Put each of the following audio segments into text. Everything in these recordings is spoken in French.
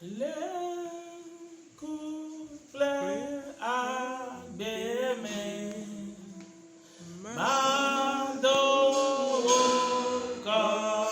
Les couplets abîmés m'adorent comme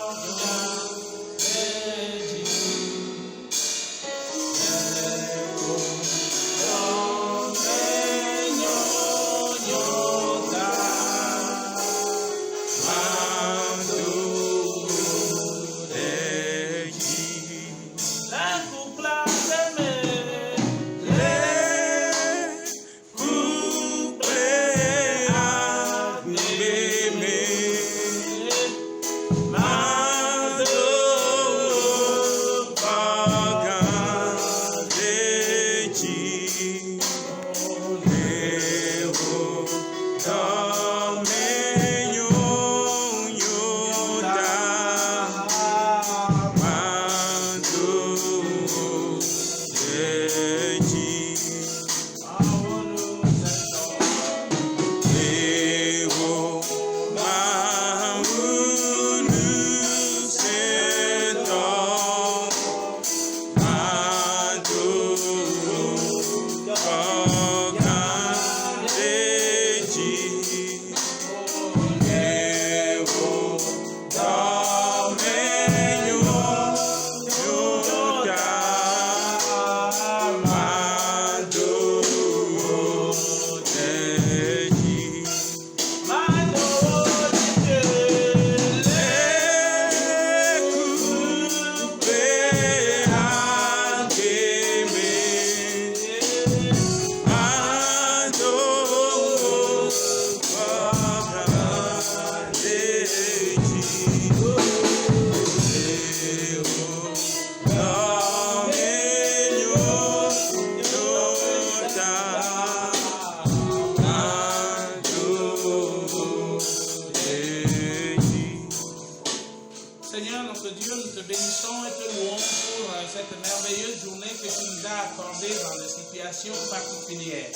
Seigneur, notre Dieu, nous te bénissons et te louons pour cette merveilleuse journée que tu nous as accordée dans des situations particulières.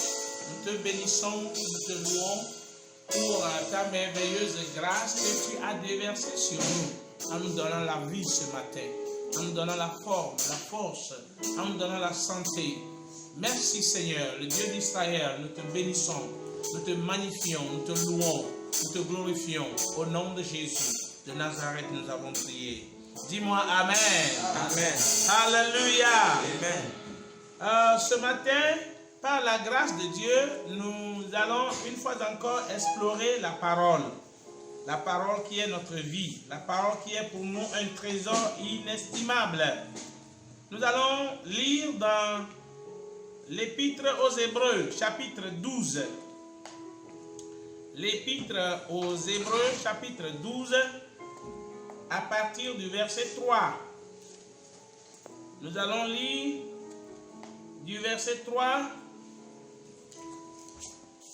Nous te bénissons, nous te louons pour ta merveilleuse grâce que tu as déversée sur nous en nous donnant la vie ce matin, en nous donnant la forme, la force, en nous donnant la santé. Merci Seigneur, le Dieu d'Israël, nous te bénissons, nous te magnifions, nous te louons, nous te glorifions. Au nom de Jésus de Nazareth, nous avons prié. Dis-moi Amen. Amen. Alléluia. Amen. Ce matin, par la grâce de Dieu, nous allons une fois encore explorer la parole. La parole qui est notre vie. La parole qui est pour nous un trésor inestimable. Nous allons lire dans l'Épître aux Hébreux, chapitre 12. L'Épître aux Hébreux, chapitre 12, à partir du verset 3. Nous allons lire du verset 3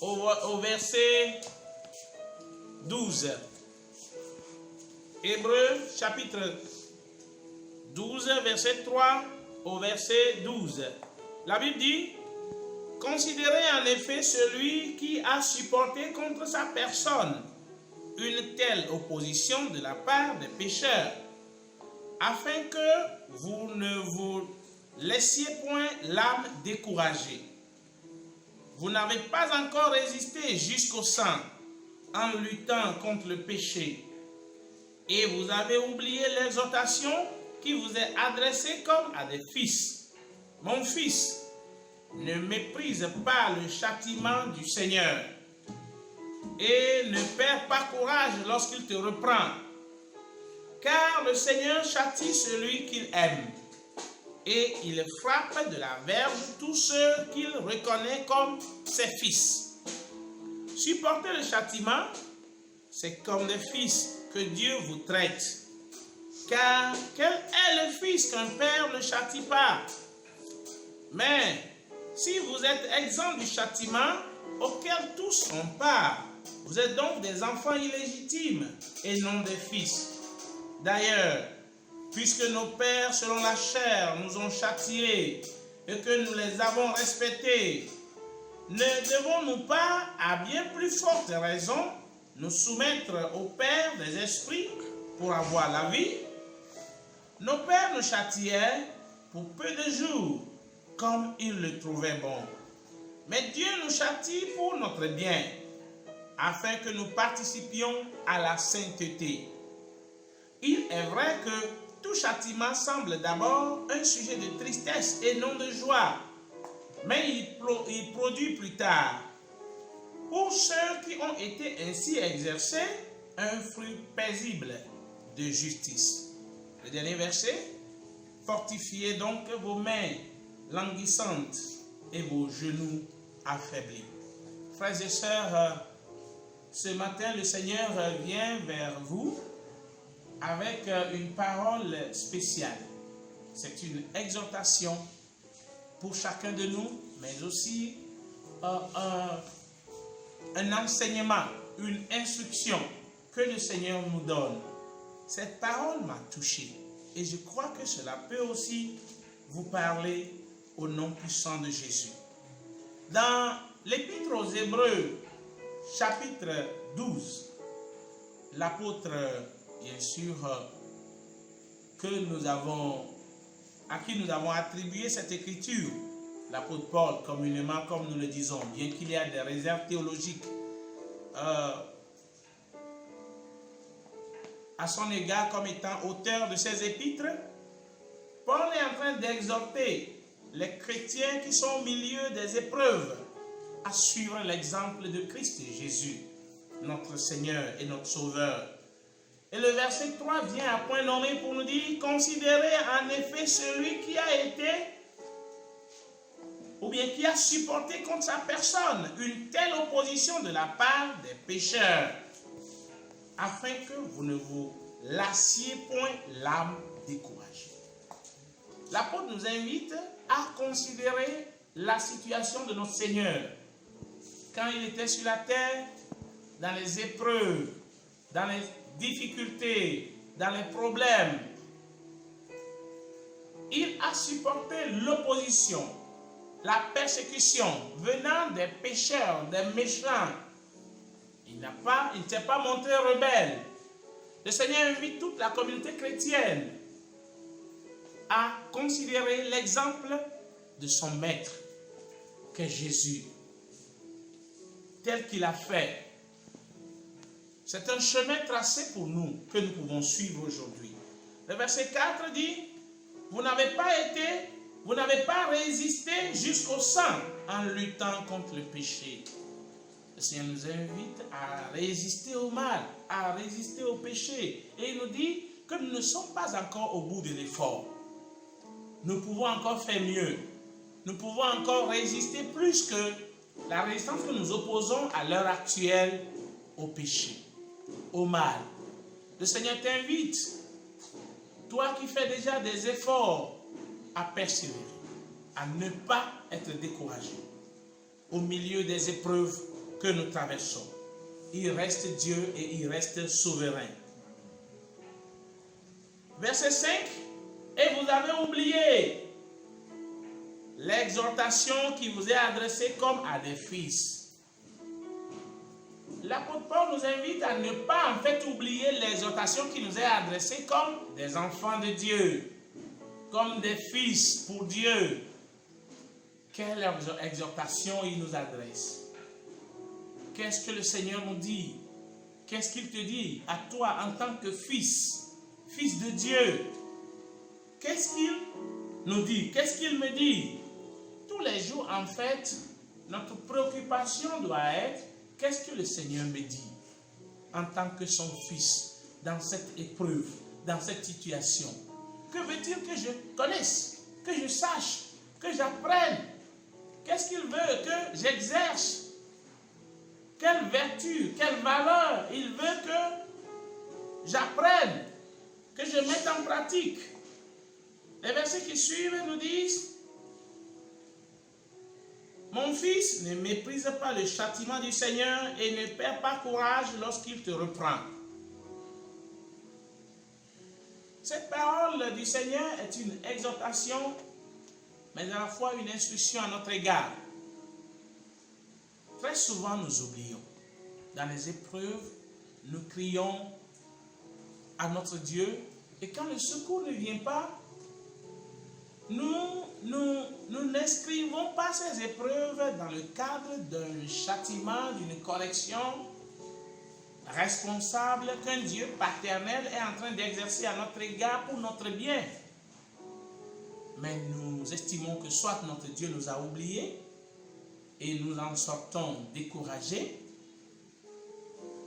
au verset 12. Hébreux, chapitre 12, verset 3 au verset 12. La Bible dit: considérez en effet celui qui a supporté contre sa personne une telle opposition de la part des pécheurs, afin que vous ne vous laissiez point l'âme découragée. Vous n'avez pas encore résisté jusqu'au sang en luttant contre le péché, et vous avez oublié l'exhortation qui vous est adressée comme à des fils. Mon fils, ne méprise pas le châtiment du Seigneur et ne perds pas courage lorsqu'il te reprend, car le Seigneur châtie celui qu'il aime et il frappe de la verge tous ceux qu'il reconnaît comme ses fils. Supporter le châtiment, c'est comme des fils que Dieu vous traite, car quel est le fils qu'un père ne châtie pas? Mais si vous êtes exempt du châtiment auquel tous ont part, vous êtes donc des enfants illégitimes et non des fils. D'ailleurs, puisque nos pères selon la chair nous ont châtiés et que nous les avons respectés, ne devons-nous pas, à bien plus forte raison, nous soumettre au Père des esprits pour avoir la vie? Nos pères nous châtiaient pour peu de jours, comme il le trouvait bon. Mais Dieu nous châtie pour notre bien, afin que nous participions à la sainteté. Il est vrai que tout châtiment semble d'abord un sujet de tristesse et non de joie, mais il produit plus tard, pour ceux qui ont été ainsi exercés, un fruit paisible de justice. Le dernier verset, fortifiez donc vos mains languissantes et vos genoux affaiblis. Frères et sœurs, ce matin, le Seigneur vient vers vous avec une parole spéciale. C'est une exhortation pour chacun de nous, mais aussi un enseignement, une instruction que le Seigneur nous donne. Cette parole m'a touché et je crois que cela peut aussi vous parler au nom puissant de Jésus. Dans l'Épître aux Hébreux, chapitre 12, l'apôtre, bien sûr, à qui nous avons attribué cette écriture, l'apôtre Paul, communément comme nous le disons, bien qu'il y ait des réserves théologiques à son égard comme étant auteur de ces épîtres, Paul est en train d'exhorter les chrétiens qui sont au milieu des épreuves à suivre l'exemple de Christ Jésus, notre Seigneur et notre Sauveur. Et le verset 3 vient à point nommé pour nous dire: considérez en effet celui qui a été, ou bien qui a supporté contre sa personne une telle opposition de la part des pécheurs, afin que vous ne vous lassiez point l'âme découragée. L'apôtre nous invite à considérer la situation de notre Seigneur quand il était sur la terre, dans les épreuves, dans les difficultés, dans les problèmes. Il a supporté l'opposition, la persécution venant des pécheurs, des méchants. Il ne s'est pas montré rebelle. Le Seigneur invite toute la communauté chrétienne à considérer l'exemple de son maître, qu'est Jésus, tel qu'il a fait. C'est un chemin tracé pour nous que nous pouvons suivre aujourd'hui. Le verset 4 dit: vous n'avez pas résisté jusqu'au sang en luttant contre le péché. Le Seigneur nous invite à résister au mal, à résister au péché. Et il nous dit que nous ne sommes pas encore au bout de l'effort. Nous pouvons encore faire mieux. Nous pouvons encore résister plus que la résistance que nous opposons à l'heure actuelle au péché, au mal. Le Seigneur t'invite, toi qui fais déjà des efforts, à persévérer, à ne pas être découragé au milieu des épreuves que nous traversons. Il reste Dieu et il reste souverain. Verset 5, et vous avez oublié l'exhortation qui vous est adressée comme à des fils. L'apôtre Paul nous invite à ne pas en fait oublier l'exhortation qui nous est adressée comme des enfants de Dieu, comme des fils pour Dieu. Quelle exhortation il nous adresse? Qu'est-ce que le Seigneur nous dit? Qu'est-ce qu'il te dit à toi en tant que fils, fils de Dieu? Qu'est-ce qu'il nous dit? Qu'est-ce qu'il me dit? Tous les jours, en fait, notre préoccupation doit être: qu'est-ce que le Seigneur me dit en tant que son fils dans cette épreuve, dans cette situation? Que veut-il que je connaisse, que je sache, que j'apprenne? Qu'est-ce qu'il veut que j'exerce? Quelle vertu, quelle valeur il veut que j'apprenne, que je mette en pratique? Les versets qui suivent nous disent: mon fils, ne méprise pas le châtiment du Seigneur et ne perds pas courage lorsqu'il te reprend. Cette parole du Seigneur est une exhortation, mais à la fois une instruction à notre égard. Très souvent, nous oublions. Dans les épreuves, nous crions à notre Dieu, et quand le secours ne vient pas, nous nous n'inscrivons pas ces épreuves dans le cadre d'un châtiment, d'une correction responsable qu'un Dieu paternel est en train d'exercer à notre égard pour notre bien. Mais nous estimons que soit notre Dieu nous a oubliés et nous en sortons découragés,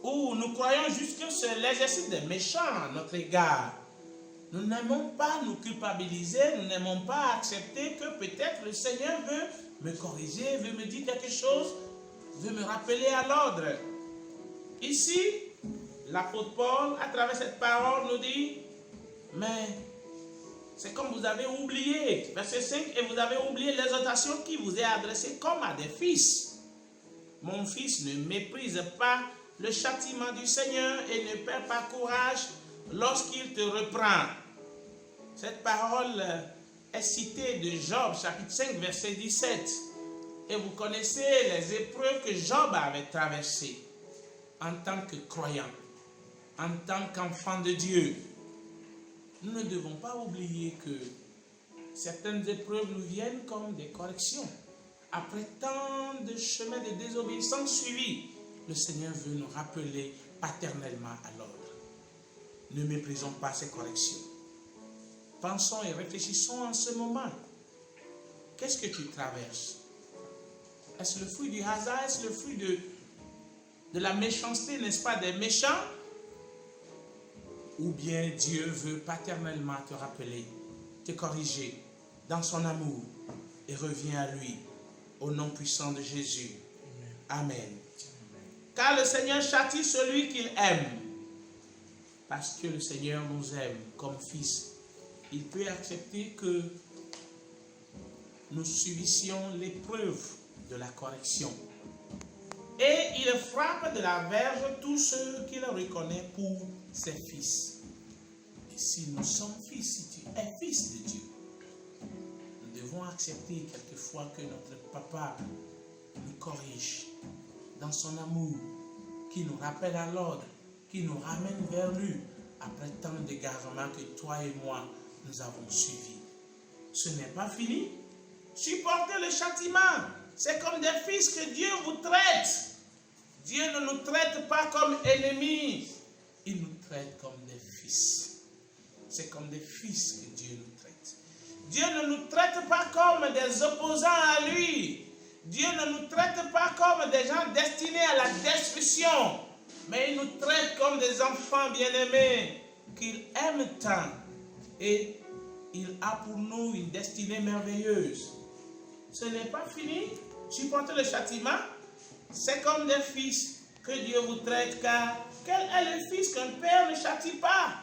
ou nous croyons juste que c'est l'exercice des méchants à notre égard. Nous n'aimons pas nous culpabiliser, nous n'aimons pas accepter que peut-être le Seigneur veut me corriger, veut me dire quelque chose, veut me rappeler à l'ordre. Ici, l'apôtre Paul, à travers cette parole, nous dit, mais c'est comme vous avez oublié, verset 5, et vous avez oublié l'exhortation qui vous est adressée comme à des fils. Mon fils, ne méprise pas le châtiment du Seigneur et ne perds pas courage lorsqu'il te reprend. Cette parole est citée de Job, chapitre 5, verset 17. Et vous connaissez les épreuves que Job avait traversées en tant que croyant, en tant qu'enfant de Dieu. Nous ne devons pas oublier que certaines épreuves nous viennent comme des corrections. Après tant de chemins de désobéissance suivis, le Seigneur veut nous rappeler paternellement à l'ordre. Ne méprisons pas ces corrections. Pensons et réfléchissons en ce moment. Qu'est-ce que tu traverses? Est-ce le fruit du hasard? Est-ce le fruit de la méchanceté, n'est-ce pas, des méchants? Ou bien Dieu veut paternellement te rappeler, te corriger dans son amour et reviens à lui au nom puissant de Jésus. Amen. Car le Seigneur châtie celui qu'il aime. Parce que le Seigneur nous aime comme fils. Il peut accepter que nous subissions l'épreuve de la correction. Et il frappe de la verge tous ceux qu'il reconnaît pour ses fils. Et si nous sommes fils, si tu es fils de Dieu, nous devons accepter quelquefois que notre papa nous corrige dans son amour, qui nous rappelle à l'ordre, qui nous ramène vers lui après tant d'égarements que toi et moi nous avons suivis. Ce n'est pas fini. Supportez le châtiment. C'est comme des fils que Dieu vous traite. Dieu ne nous traite pas comme ennemis. Il nous traite comme des fils. C'est comme des fils que Dieu nous traite. Dieu ne nous traite pas comme des opposants à lui. Dieu ne nous traite pas comme des gens destinés à la destruction. Mais il nous traite comme des enfants bien-aimés qu'il aime tant. Et il a pour nous une destinée merveilleuse. Ce n'est pas fini. Supportez le châtiment. C'est comme des fils que Dieu vous traite, car quel est le fils qu'un père ne châtie pas?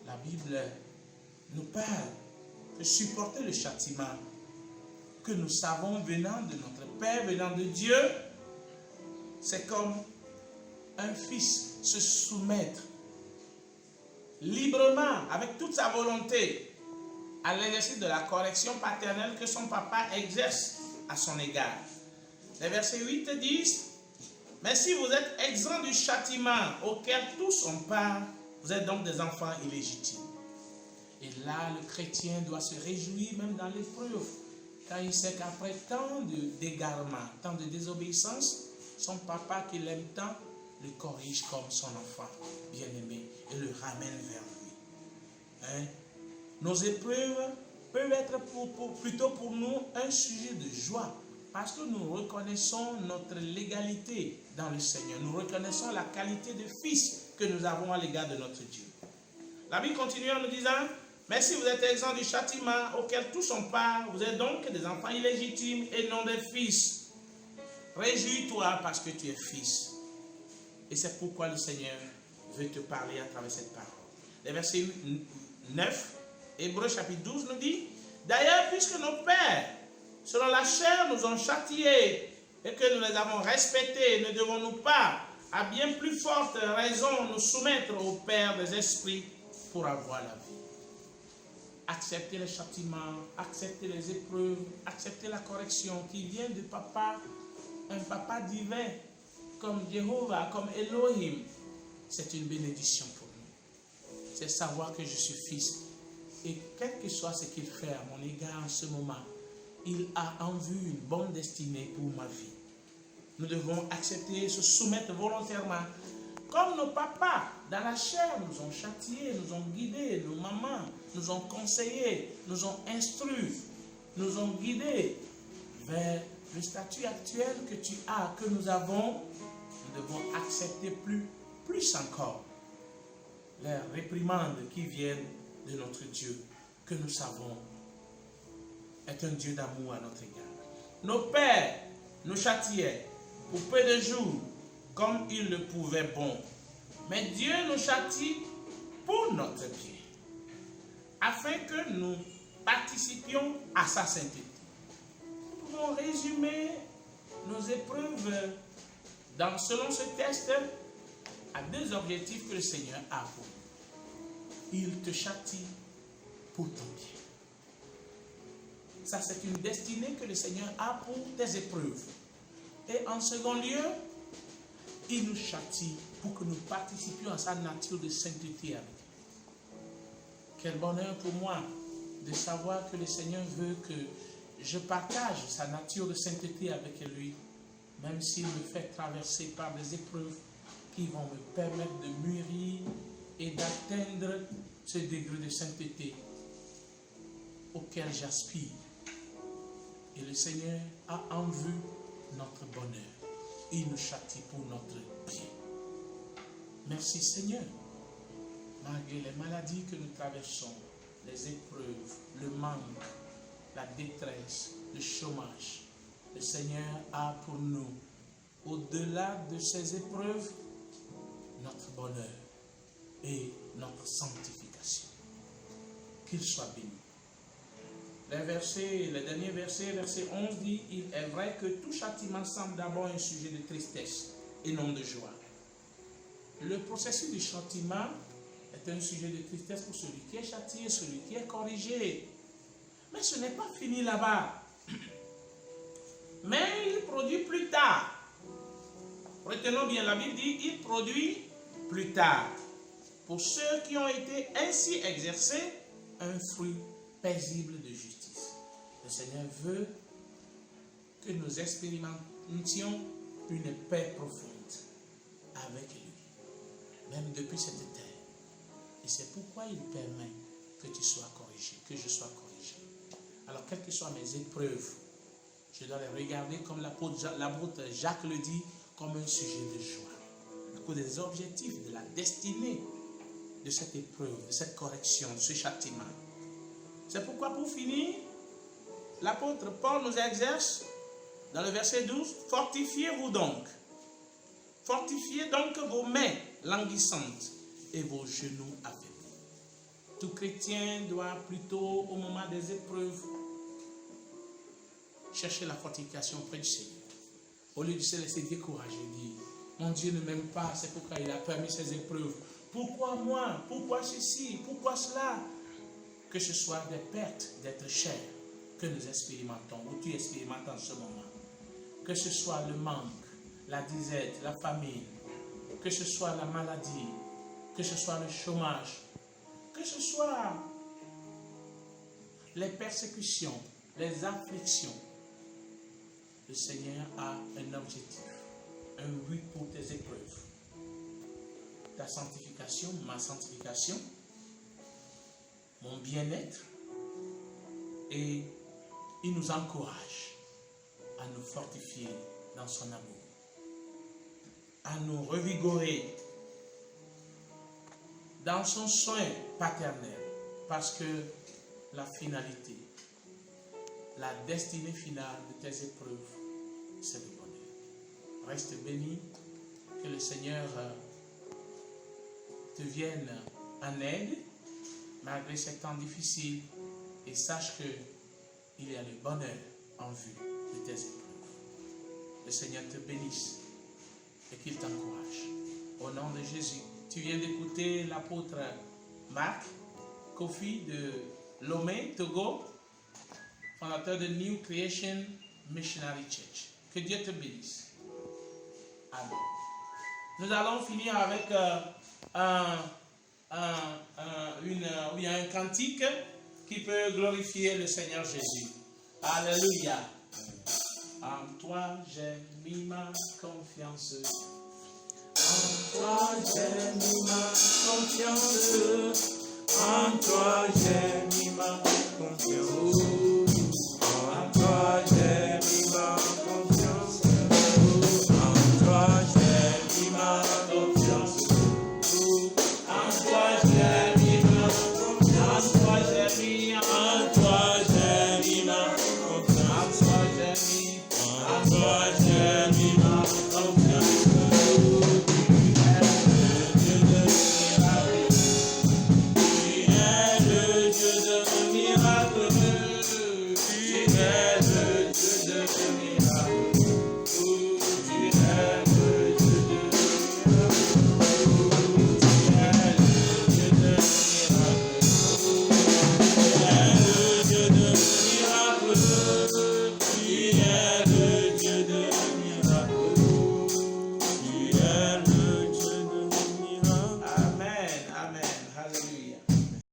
La Bible nous parle de supporter le châtiment que nous savons venant de notre Père, venant de Dieu. C'est comme un fils se soumettre librement, avec toute sa volonté, à l'exercice de la correction paternelle que son papa exerce à son égard. Les versets 8 disent, mais si vous êtes exempts du châtiment auquel tous ont part, vous êtes donc des enfants illégitimes. Et là, le chrétien doit se réjouir même dans l'épreuve, car il sait qu'après tant d'égarements, tant de désobéissance, son papa qu'il aime tant le corrige comme son enfant bien-aimé et le ramène vers lui. Nos épreuves peuvent être plutôt pour nous un sujet de joie, parce que nous reconnaissons notre légalité dans le Seigneur. Nous reconnaissons la qualité de fils que nous avons à l'égard de notre Dieu. La Bible continue en nous disant, mais si vous êtes exempts du châtiment auquel tous ont part, vous êtes donc des enfants illégitimes et non des fils. Réjouis-toi parce que tu es fils. Et c'est pourquoi le Seigneur veut te parler à travers cette parole. Le verset 9, Hébreux chapitre 12 nous dit, d'ailleurs, puisque nos pères, selon la chair, nous ont châtiés et que nous les avons respectés, ne devons-nous pas, à bien plus forte raison, nous soumettre au Père des esprits pour avoir la vie? Accepter les châtiments, accepter les épreuves, accepter la correction qui vient de papa, un papa divin, comme Jéhovah, comme Elohim, c'est une bénédiction pour nous. C'est savoir que je suis fils Et quel que soit ce qu'il fait à mon égard en ce moment, il a en vue une bonne destinée pour ma vie. Nous devons accepter et se soumettre volontairement. Comme nos papas dans la chair nous ont châtiés, nous ont guidés, nos mamans nous ont conseillés, nous ont instruits, nous ont guidés vers le statut actuel que tu as, que nous avons. Nous devons accepter plus encore les réprimandes qui viennent de notre Dieu, que nous savons est un Dieu d'amour à notre égard. Nos pères nous châtiaient pour peu de jours, comme ils le pouvaient bon. Mais Dieu nous châtie pour notre bien, afin que nous participions à sa sainteté. Nous pouvons résumer nos épreuves selon ce test à deux objectifs que le Seigneur a pour nous. Il te châtie pour ton bien. Ça, c'est une destinée que le Seigneur a pour tes épreuves. Et en second lieu, il nous châtie pour que nous participions à sa nature de sainteté avec lui. Quel bonheur pour moi de savoir que le Seigneur veut que je partage sa nature de sainteté avec lui, même s'il me fait traverser par des épreuves qui vont me permettre de mûrir et d'atteindre ce degré de sainteté auquel j'aspire. Et le Seigneur a en vue notre bonheur. Il nous châtie pour notre bien. Merci Seigneur. Malgré les maladies que nous traversons, les épreuves, le manque, la détresse, le chômage, le Seigneur a pour nous, au-delà de ces épreuves, notre bonheur et notre sanctification. Qu'il soit béni. Le dernier verset, verset 11 dit, il est vrai que tout châtiment semble d'abord un sujet de tristesse et non de joie. Le processus du châtiment est un sujet de tristesse pour celui qui est châtié, celui qui est corrigé. Mais ce n'est pas fini là-bas. Mais il produit plus tard. Retenons bien, la Bible dit, il produit plus tard. Pour ceux qui ont été ainsi exercés, un fruit paisible de justice. Le Seigneur veut que nous expérimentions une paix profonde avec lui, même depuis cette terre. Et c'est pourquoi il permet que tu sois corrigé, que je sois corrigé. Alors, quelles que soient mes épreuves, je dois les regarder comme l'apôtre Jacques le dit, comme un sujet de joie. À cause des objectifs, de la destinée de cette épreuve, de cette correction, de ce châtiment. C'est pourquoi, pour finir, l'apôtre Paul nous exerce dans le verset 12, fortifiez-vous donc. Fortifiez donc vos mains languissantes et vos genoux affaiblis. Tout chrétien doit plutôt, au moment des épreuves, chercher la fortification auprès du Seigneur. Au lieu de se laisser décourager, dire, mon Dieu ne m'aime pas, c'est pourquoi il a permis ces épreuves. Pourquoi moi? Pourquoi ceci? Pourquoi cela? Que ce soit des pertes d'être cher que nous expérimentons, ou tu expérimentes en ce moment. Que ce soit le manque, la disette, la famine, que ce soit la maladie, que ce soit le chômage, que ce soit les persécutions, les afflictions. Le Seigneur a un objectif, un but pour tes épreuves. Ta sanctification, ma sanctification, mon bien-être, et il nous encourage à nous fortifier dans son amour, à nous revigorer dans son soin paternel, parce que la finalité, la destinée finale de tes épreuves, c'est le bonheur. Reste béni, que le Seigneur te vienne en aide malgré ces temps difficiles, et sache qu'il y a le bonheur en vue de tes épreuves. Le Seigneur te bénisse et qu'il t'encourage. Au nom de Jésus, tu viens d'écouter l'apôtre Marc Kofi de Lomé, Togo, fondateur de New Creation Missionary Church. Que Dieu te bénisse. Amen. Nous allons finir avec un cantique qui peut glorifier le Seigneur Jésus. Alléluia. En toi j'ai mis ma confiance. En toi j'ai mis ma confiance. En toi j'ai mis ma confiance. En toi j'ai mis ma confiance. En toi j'ai mis ma confiance. En toi j'ai mis ma confiance. En toi j'ai mis ma confiance. En toi j'ai mis ma confiance. Tu es le Dieu de miracles. Tu es